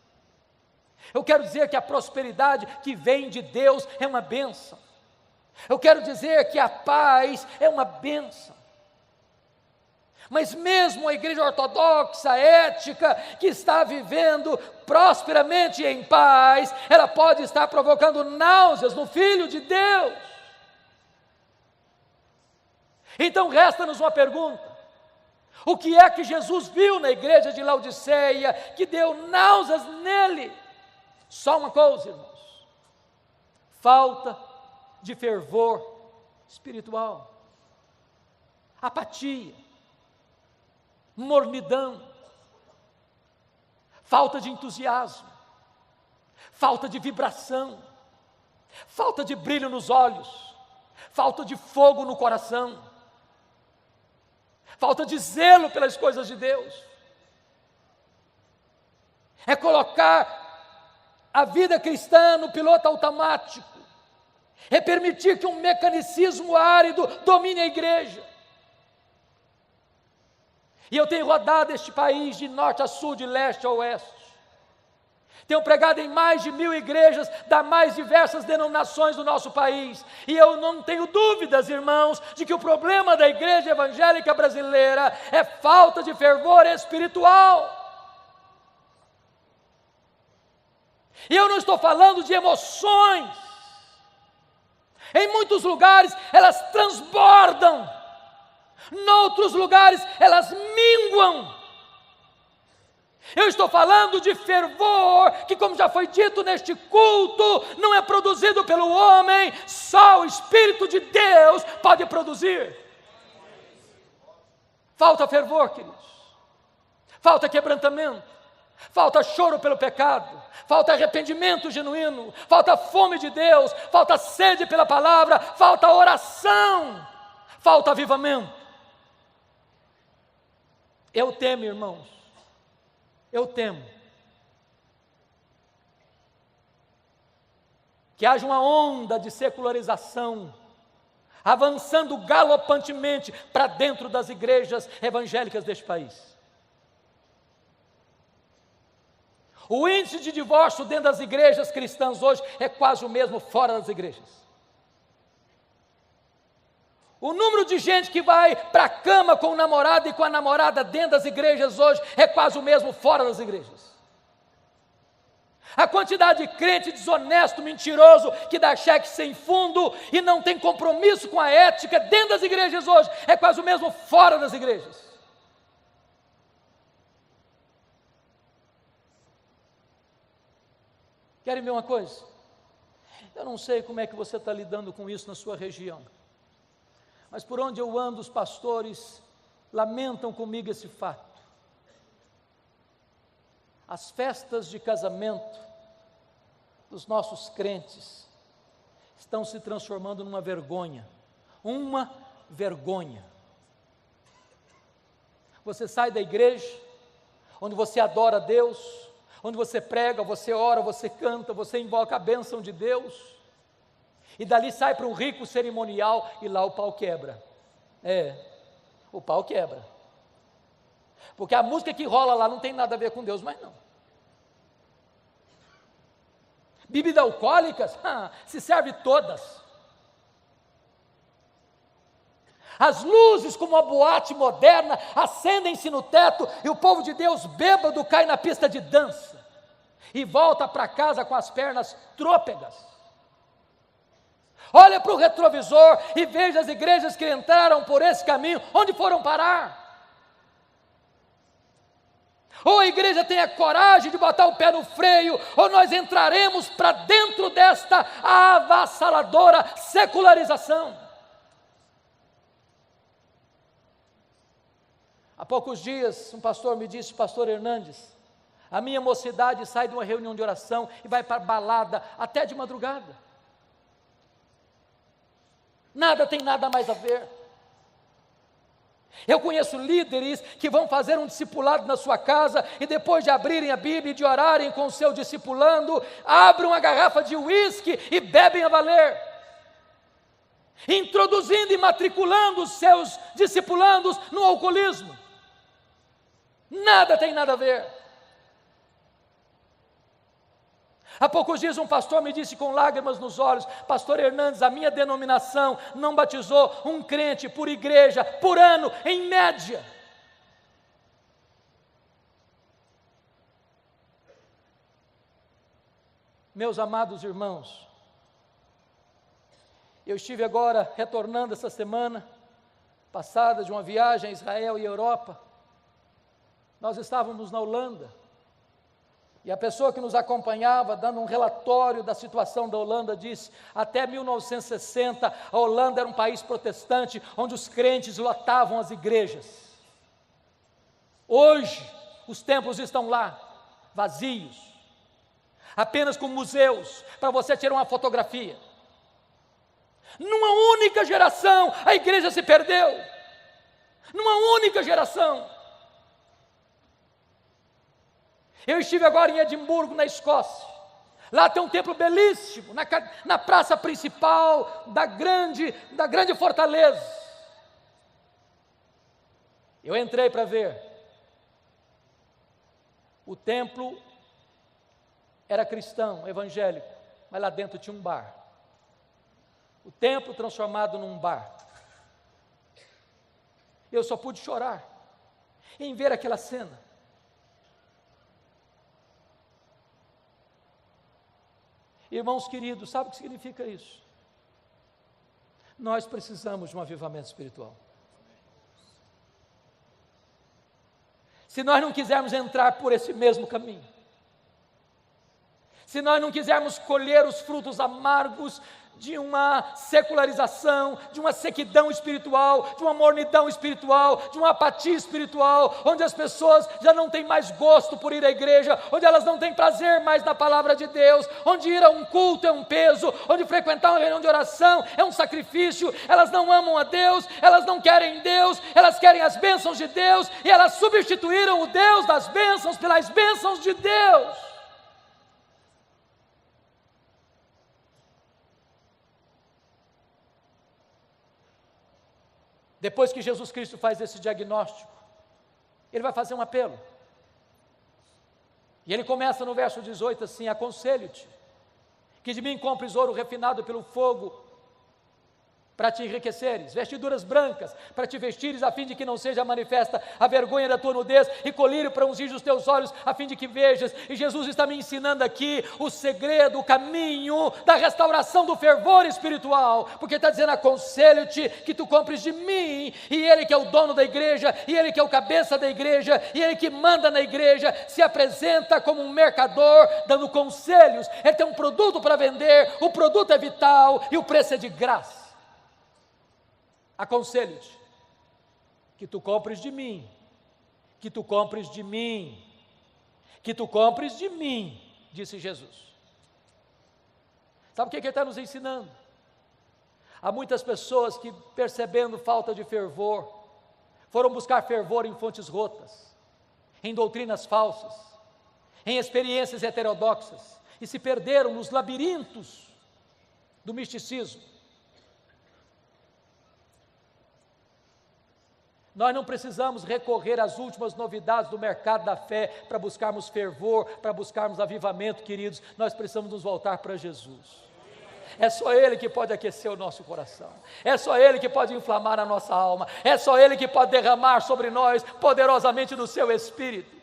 Eu quero dizer que a prosperidade que vem de Deus é uma bênção. Eu quero dizer que a paz é uma bênção. Mas mesmo a igreja ortodoxa, ética, que está vivendo prosperamente em paz, ela pode estar provocando náuseas no Filho de Deus. Então resta-nos uma pergunta: o que é que Jesus viu na igreja de Laodiceia que deu náuseas nele? Só uma coisa, irmãos: falta de fervor espiritual, apatia, mornidão, falta de entusiasmo, falta de vibração, falta de brilho nos olhos, falta de fogo no coração, falta de zelo pelas coisas de Deus. É colocar a vida cristã no piloto automático, é permitir que um mecanicismo árido domine a igreja. E eu tenho rodado este país de norte a sul, de leste a oeste. Tenho pregado em mais de 1000 igrejas das mais diversas denominações do nosso país. E eu não tenho dúvidas, irmãos, de que o problema da igreja evangélica brasileira é falta de fervor espiritual. E eu não estou falando de emoções. Em muitos lugares elas transbordam. Noutros lugares elas minguam. Eu estou falando de fervor que, como já foi dito neste culto, não é produzido pelo homem, só o Espírito de Deus pode produzir. Falta fervor, queridos. Falta quebrantamento. Falta choro pelo pecado. Falta arrependimento genuíno. Falta fome de Deus. Falta sede pela palavra. Falta oração. Falta avivamento. Eu temo, irmãos, eu temo que haja uma onda de secularização avançando galopantemente para dentro das igrejas evangélicas deste país. O índice de divórcio dentro das igrejas cristãs hoje é quase o mesmo fora das igrejas. O número de gente que vai para a cama com o namorado e com a namorada dentro das igrejas hoje é quase o mesmo fora das igrejas. A quantidade de crente desonesto, mentiroso, que dá cheque sem fundo e não tem compromisso com a ética dentro das igrejas hoje é quase o mesmo fora das igrejas. Querem ver uma coisa? Eu não sei como é que você está lidando com isso na sua região. Mas por onde eu ando, os pastores lamentam comigo esse fato. As festas de casamento dos nossos crentes estão se transformando numa vergonha. Uma vergonha. Você sai da igreja, onde você adora a Deus, onde você prega, você ora, você canta, você invoca a bênção de Deus. E dali sai para um rico cerimonial e lá o pau quebra. O pau quebra. Porque a música que rola lá não tem nada a ver com Deus, mas não. Bebidas alcoólicas, se serve todas. As luzes, como uma boate moderna, acendem-se no teto e o povo de Deus bêbado cai na pista de dança e volta para casa com as pernas trôpegas. Olha para o retrovisor e veja as igrejas que entraram por esse caminho, onde foram parar. Ou a igreja tem a coragem de botar o pé no freio, ou nós entraremos para dentro desta avassaladora secularização. Há poucos dias, um pastor me disse, pastor Hernandes, a minha mocidade sai de uma reunião de oração e vai para balada até de madrugada. Nada tem nada mais a ver. Eu conheço líderes que vão fazer um discipulado na sua casa e depois de abrirem a Bíblia e de orarem com o seu discipulando, abrem uma garrafa de uísque e bebem a valer, introduzindo e matriculando os seus discipulandos no alcoolismo. Nada tem nada a ver. Há poucos dias um pastor me disse com lágrimas nos olhos, pastor Hernandes, a minha denominação não batizou um crente por igreja, por ano, em média. Meus amados irmãos, eu estive agora retornando essa semana passada de uma viagem a Israel e Europa. Nós estávamos na Holanda. E a pessoa que nos acompanhava, dando um relatório da situação da Holanda, disse, até 1960, a Holanda era um país protestante, onde os crentes lotavam as igrejas. Hoje, os templos estão lá, vazios, apenas com museus, para você tirar uma fotografia. Numa única geração, a igreja se perdeu. Numa única geração. Eu estive agora em Edimburgo, na Escócia. Lá tem um templo belíssimo, na praça principal da grande fortaleza. Eu entrei para ver. O templo era cristão, evangélico, mas lá dentro tinha um bar. O templo transformado num bar. Eu só pude chorar em ver aquela cena. Irmãos queridos, sabe o que significa isso? Nós precisamos de um avivamento espiritual. Se nós não quisermos entrar por esse mesmo caminho, se nós não quisermos colher os frutos amargos de uma secularização, de uma sequidão espiritual, de uma mornidão espiritual, de uma apatia espiritual, onde as pessoas já não têm mais gosto por ir à igreja, onde elas não têm prazer mais na palavra de Deus, onde ir a um culto é um peso, onde frequentar uma reunião de oração é um sacrifício, elas não amam a Deus, elas não querem Deus, elas querem as bênçãos de Deus, e elas substituíram o Deus das bênçãos pelas bênçãos de Deus. Depois que Jesus Cristo faz esse diagnóstico, Ele vai fazer um apelo. E Ele começa no verso 18 assim, aconselho-te, que de mim compres ouro refinado pelo fogo, para te enriqueceres, vestiduras brancas, para te vestires, a fim de que não seja manifesta a vergonha da tua nudez, e colírio para ungir os teus olhos, a fim de que vejas. E Jesus está me ensinando aqui o segredo, o caminho da restauração do fervor espiritual, porque está dizendo, aconselho-te que tu compres de mim, e Ele que é o dono da igreja, e Ele que é o cabeça da igreja, e Ele que manda na igreja, se apresenta como um mercador, dando conselhos. Ele tem um produto para vender, o produto é vital, e o preço é de graça. Aconselho-te que tu compres de mim, que tu compres de mim, que tu compres de mim, disse Jesus. Sabe o que Ele está nos ensinando? Há muitas pessoas que, percebendo falta de fervor, foram buscar fervor em fontes rotas, em doutrinas falsas, em experiências heterodoxas, e se perderam nos labirintos do misticismo. Nós não precisamos recorrer às últimas novidades do mercado da fé para buscarmos fervor, para buscarmos avivamento, queridos. Nós precisamos nos voltar para Jesus. É só Ele que pode aquecer o nosso coração, é só Ele que pode inflamar a nossa alma, é só Ele que pode derramar sobre nós poderosamente do seu Espírito.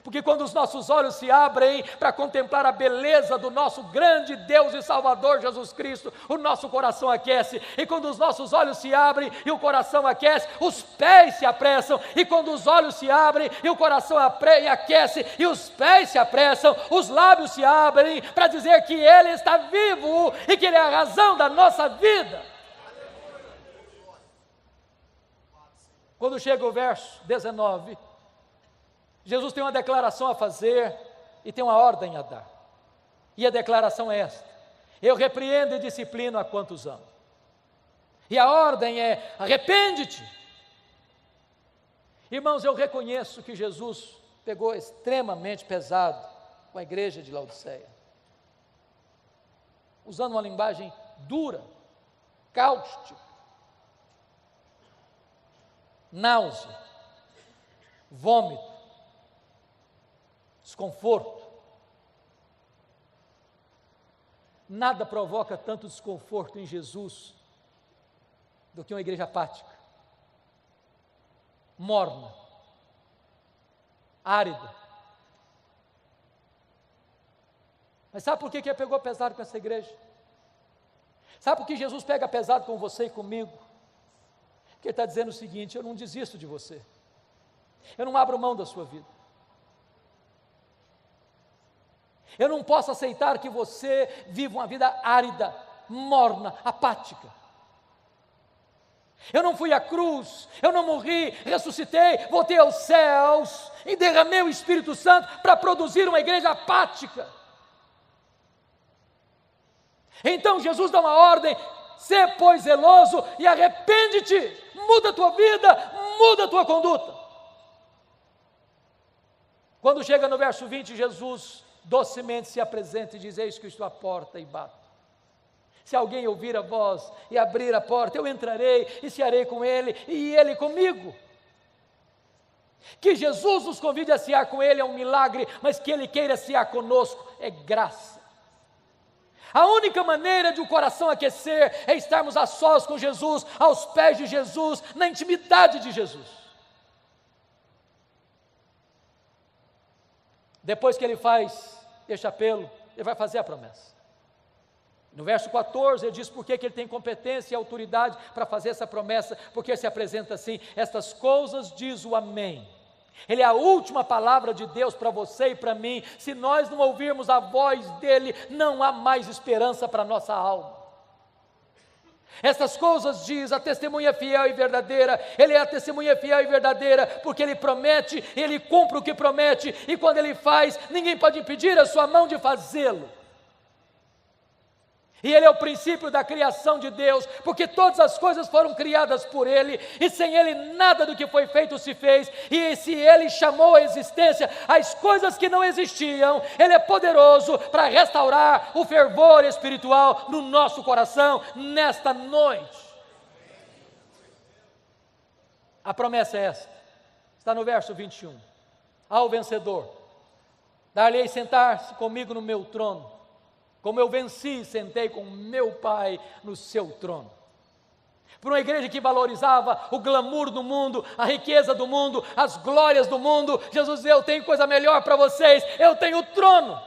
Porque quando os nossos olhos se abrem para contemplar a beleza do nosso grande Deus e Salvador Jesus Cristo, o nosso coração aquece. E quando os nossos olhos se abrem e o coração aquece, os pés se apressam. E quando os olhos se abrem e o coração aquece e os pés se apressam, os lábios se abrem para dizer que Ele está vivo e que Ele é a razão da nossa vida. Quando chega o verso 19, Jesus tem uma declaração a fazer e tem uma ordem a dar. E a declaração é esta: eu repreendo e disciplino a quantos amo. E a ordem é: arrepende-te. Irmãos, eu reconheço que Jesus pegou extremamente pesado com a igreja de Laodiceia, usando uma linguagem dura, cáustica, náusea, vômito, desconforto. Nada provoca tanto desconforto em Jesus do que uma igreja apática, morna, árida. Mas sabe por que ele pegou pesado com essa igreja? Sabe por que Jesus pega pesado com você e comigo? Porque ele está dizendo o seguinte: eu não desisto de você, eu não abro mão da sua vida, eu não posso aceitar que você viva uma vida árida, morna, apática. Eu não fui à cruz, eu não morri, ressuscitei, voltei aos céus e derramei o Espírito Santo para produzir uma igreja apática. Então Jesus dá uma ordem: sê, pois, zeloso e arrepende-te, muda a tua vida, muda a tua conduta. Quando chega no verso 20, Jesus docemente se apresenta e diz: eis que estou à porta e bato. Se alguém ouvir a voz e abrir a porta, eu entrarei e cearei com ele e ele comigo. Que Jesus nos convide a cear com ele é um milagre, mas que ele queira cear conosco é graça. A única maneira de o coração aquecer é estarmos a sós com Jesus, aos pés de Jesus, na intimidade de Jesus. Depois que ele faz este apelo, ele vai fazer a promessa. No verso 14 ele diz por que ele tem competência e autoridade para fazer essa promessa, porque ele se apresenta assim: estas coisas diz o Amém. Ele é a última palavra de Deus para você e para mim. Se nós não ouvirmos a voz dele, não há mais esperança para a nossa alma. Estas coisas diz a testemunha fiel e verdadeira. Ele é a testemunha fiel e verdadeira, porque ele promete, ele cumpre o que promete, e quando ele faz, ninguém pode impedir a sua mão de fazê-lo. E ele é o princípio da criação de Deus, porque todas as coisas foram criadas por ele, e sem ele nada do que foi feito se fez. E se ele chamou à existência as coisas que não existiam, ele é poderoso para restaurar o fervor espiritual no nosso coração nesta noite. A promessa é esta, está no verso 21. Ao vencedor, dar-lhe-ei sentar-se comigo no meu trono, como eu venci, sentei com meu Pai no seu trono. Para uma igreja que valorizava o glamour do mundo, a riqueza do mundo, as glórias do mundo, Jesus diz: eu tenho coisa melhor para vocês, eu tenho o trono.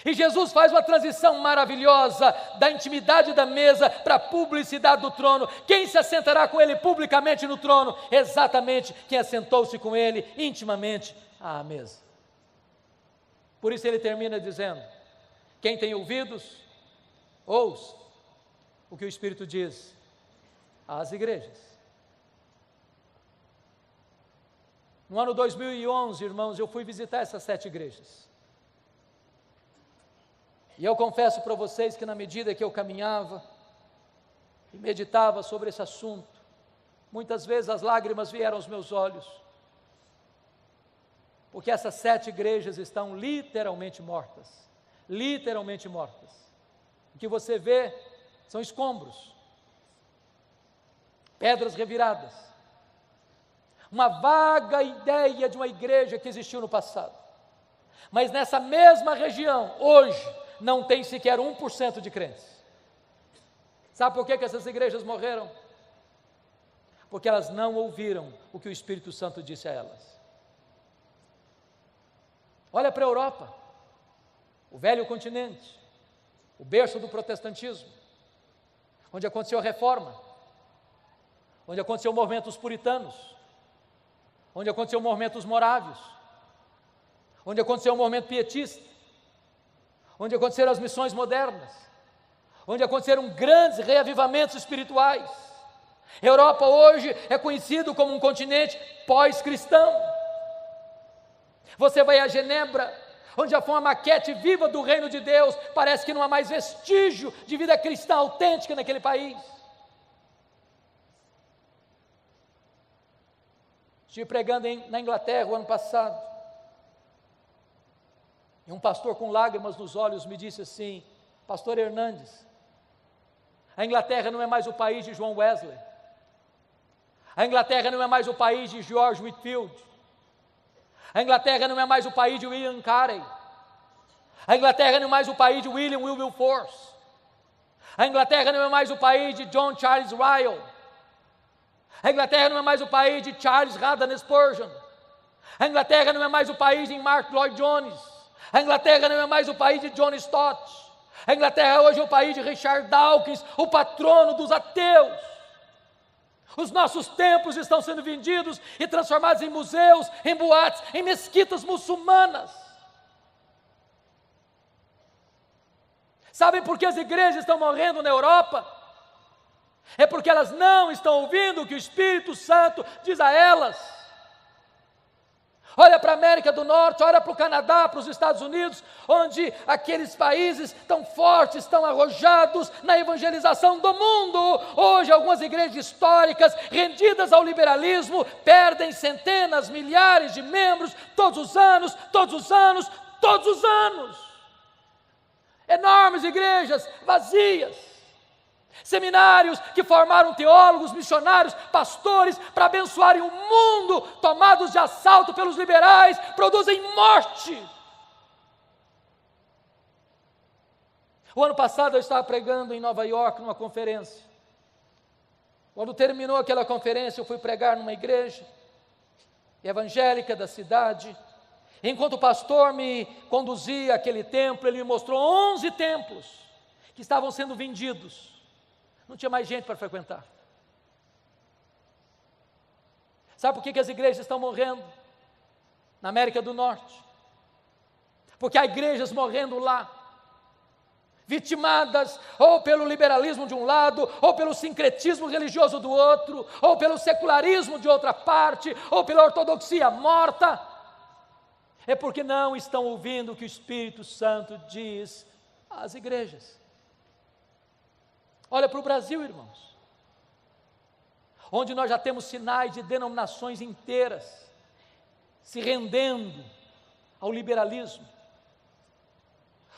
E Jesus faz uma transição maravilhosa da intimidade da mesa para a publicidade do trono. Quem se assentará com ele publicamente no trono? Exatamente quem assentou-se com ele intimamente à mesa. Por isso ele termina dizendo: quem tem ouvidos, ouça o que o Espírito diz às igrejas. No ano 2011, irmãos, eu fui visitar essas 7 igrejas. E eu confesso para vocês que na medida que eu caminhava e meditava sobre esse assunto, muitas vezes as lágrimas vieram aos meus olhos, porque essas 7 igrejas estão literalmente mortas, literalmente mortas. O que você vê são escombros, pedras reviradas, uma vaga ideia de uma igreja que existiu no passado, mas nessa mesma região, hoje, não tem sequer 1% de crentes. Sabe por que essas igrejas morreram? Porque elas não ouviram o que o Espírito Santo disse a elas. Olha para a Europa, o velho continente, o berço do protestantismo, onde aconteceu a reforma, onde aconteceu o movimento dos puritanos, onde aconteceu o movimento dos morávios, onde aconteceu o movimento pietista, onde aconteceram as missões modernas, onde aconteceram grandes reavivamentos espirituais. Europa hoje é conhecido como um continente pós-cristão. Você vai a Genebra, onde já foi uma maquete viva do reino de Deus, parece que não há mais vestígio de vida cristã autêntica naquele país. Estive pregando na Inglaterra o ano passado, e um pastor com lágrimas nos olhos me disse assim: Pastor Hernandes, a Inglaterra não é mais o país de John Wesley, a Inglaterra não é mais o país de George Whitefield, a Inglaterra não é mais o país de William Carey, a Inglaterra não é mais o país de William Wilberforce, a Inglaterra não é mais o país de John Charles Ryle, a Inglaterra não é mais o país de Charles Haddon Spurgeon, a Inglaterra não é mais o país de Mark Lloyd Jones, a Inglaterra não é mais o país de John Stott, a Inglaterra hoje é o país de Richard Dawkins, o patrono dos ateus. Os nossos templos estão sendo vendidos e transformados em museus, em boates, em mesquitas muçulmanas. Sabem por que as igrejas estão morrendo na Europa? É porque elas não estão ouvindo o que o Espírito Santo diz a elas. Olha para a América do Norte, olha para o Canadá, para os Estados Unidos, onde aqueles países tão fortes, tão arrojados na evangelização do mundo. Hoje algumas igrejas históricas, rendidas ao liberalismo, perdem centenas, milhares de membros todos os anos, todos os anos, todos os anos. Enormes igrejas vazias. Seminários que formaram teólogos, missionários, pastores para abençoarem o mundo, tomados de assalto pelos liberais, produzem morte. O ano passado eu estava pregando em Nova York numa conferência. Quando terminou aquela conferência, eu fui pregar numa igreja evangélica da cidade. Enquanto o pastor me conduzia àquele templo, ele me mostrou 11 templos que estavam sendo vendidos. Não tinha mais gente para frequentar. Sabe por que as igrejas estão morrendo na América do Norte? Porque há igrejas morrendo lá, vitimadas ou pelo liberalismo de um lado, ou pelo sincretismo religioso do outro, ou pelo secularismo de outra parte, ou pela ortodoxia morta. É porque não estão ouvindo o que o Espírito Santo diz às igrejas. Olha para o Brasil, irmãos, onde nós já temos sinais de denominações inteiras se rendendo ao liberalismo,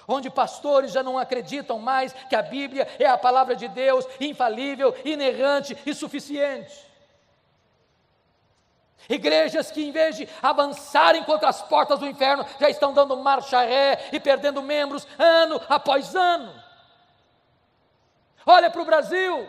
onde pastores já não acreditam mais que a Bíblia é a palavra de Deus, infalível, inerrante e suficiente. Igrejas que, em vez de avançarem contra as portas do inferno, já estão dando marcha ré e perdendo membros ano após ano. Olha para o Brasil,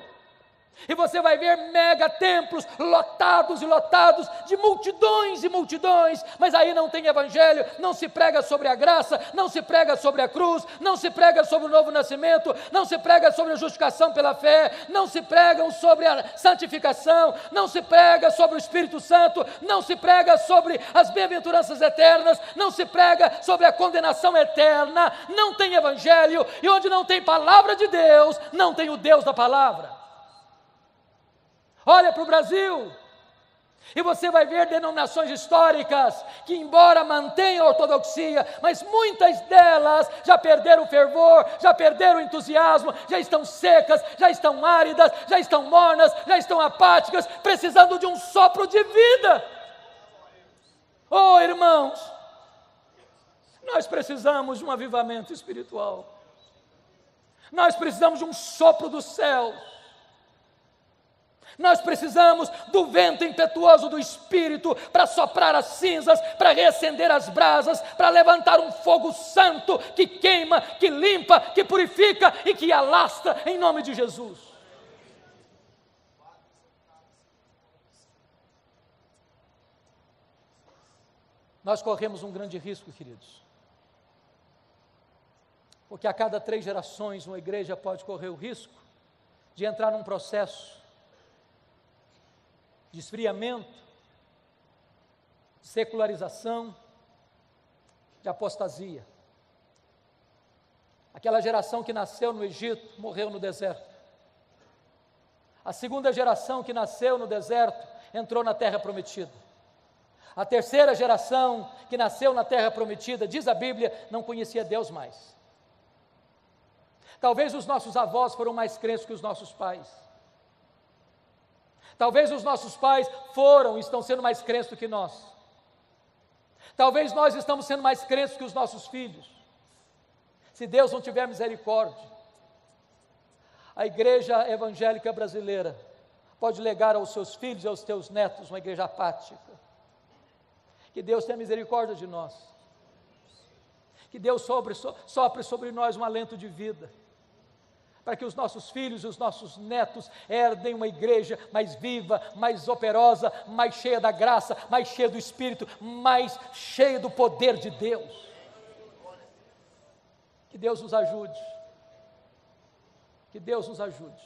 e você vai ver mega templos lotados e lotados de multidões e multidões, mas aí não tem evangelho, não se prega sobre a graça, não se prega sobre a cruz, não se prega sobre o novo nascimento, não se prega sobre a justificação pela fé, não se prega sobre a santificação, não se prega sobre o Espírito Santo, não se prega sobre as bem-aventuranças eternas, não se prega sobre a condenação eterna, não tem evangelho, e onde não tem palavra de Deus, não tem o Deus da palavra. Olha para o Brasil, e você vai ver denominações históricas que, embora mantenham a ortodoxia, mas muitas delas já perderam o fervor, já perderam o entusiasmo, já estão secas, já estão áridas, já estão mornas, já estão apáticas, precisando de um sopro de vida. Oh, irmãos, nós precisamos de um avivamento espiritual, nós precisamos de um sopro do céu. Nós precisamos do vento impetuoso do Espírito para soprar as cinzas, para reacender as brasas, para levantar um fogo santo que queima, que limpa, que purifica e que alastra em nome de Jesus. Nós corremos um grande risco, queridos, porque a cada 3 gerações uma igreja pode correr o risco de entrar num processo de esfriamento, de secularização, de apostasia. Aquela geração que nasceu no Egito, morreu no deserto. A segunda geração que nasceu no deserto entrou na terra prometida. A terceira geração que nasceu na terra prometida, diz a Bíblia, não conhecia Deus mais. Talvez os nossos avós foram mais crentes que os nossos pais. Talvez os nossos pais estão sendo mais crentes do que nós. Talvez nós estamos sendo mais crentes que os nossos filhos. Se Deus não tiver misericórdia, a igreja evangélica brasileira pode legar aos seus filhos e aos teus netos uma igreja apática. Que Deus tenha misericórdia de nós. Que Deus sopre sobre nós um alento de vida, para que os nossos filhos e os nossos netos herdem uma igreja mais viva, mais operosa, mais cheia da graça, mais cheia do Espírito, mais cheia do poder de Deus. Que Deus nos ajude. Que Deus nos ajude.